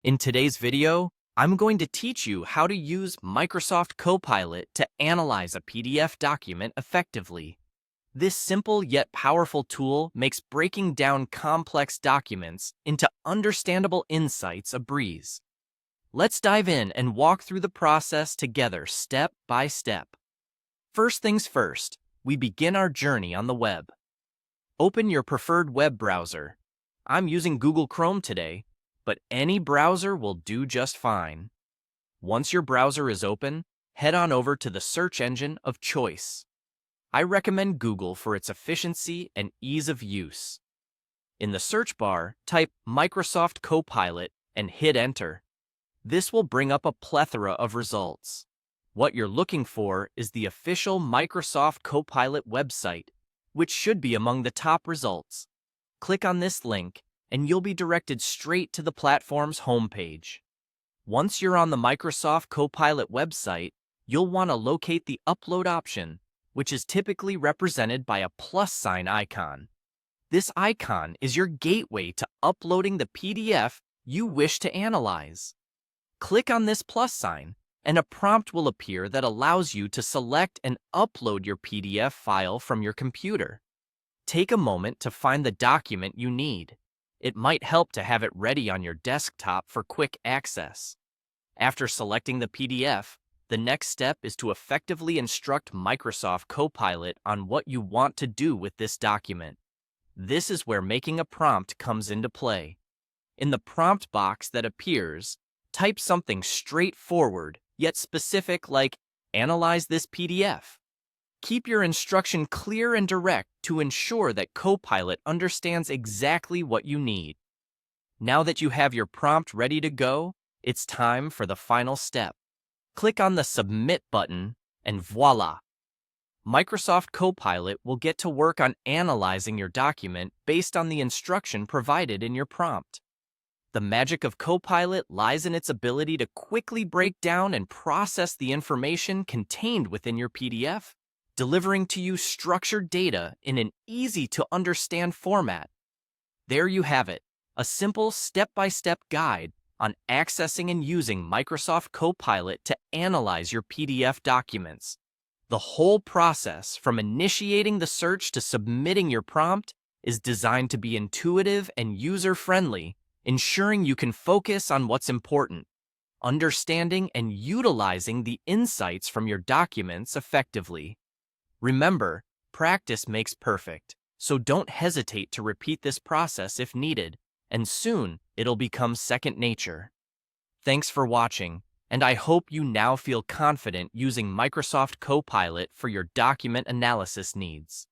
In today's video, I'm going to teach you how to use Microsoft Copilot to analyze a PDF document effectively. This simple yet powerful tool makes breaking down complex documents into understandable insights a breeze. Let's dive in and walk through the process together step by step. First things first, we begin our journey on the web. Open your preferred web browser. I'm using Google Chrome today, but any browser will do just fine. Once your browser is open, head on over to the search engine of choice. I recommend Google for its efficiency and ease of use. In the search bar, type Microsoft Copilot and hit enter. This will bring up a plethora of results. What you're looking for is the official Microsoft Copilot website, which should be among the top results. Click on this link, and you'll be directed straight to the platform's homepage. Once you're on the Microsoft Copilot website, you'll want to locate the Upload option, which is typically represented by a plus sign icon. This icon is your gateway to uploading the PDF you wish to analyze. Click on this plus sign, and a prompt will appear that allows you to select and upload your PDF file from your computer. Take a moment to find the document you need. It might help to have it ready on your desktop for quick access. After selecting the PDF, the next step is to effectively instruct Microsoft Copilot on what you want to do with this document. This is where making a prompt comes into play. In the prompt box that appears, type something straightforward yet specific like "Analyze this PDF." Keep your instruction clear and direct to ensure that Copilot understands exactly what you need. Now that you have your prompt ready to go, it's time for the final step. Click on the Submit button, and voila! Microsoft Copilot will get to work on analyzing your document based on the instruction provided in your prompt. The magic of Copilot lies in its ability to quickly break down and process the information contained within your PDF, delivering to you structured data in an easy-to-understand format. There you have it, a simple step-by-step guide on accessing and using Microsoft Copilot to analyze your PDF documents. The whole process, from initiating the search to submitting your prompt, is designed to be intuitive and user-friendly, ensuring you can focus on what's important, understanding and utilizing the insights from your documents effectively. Remember, practice makes perfect, so don't hesitate to repeat this process if needed, and soon it'll become second nature. Thanks for watching, and I hope you now feel confident using Microsoft Copilot for your document analysis needs.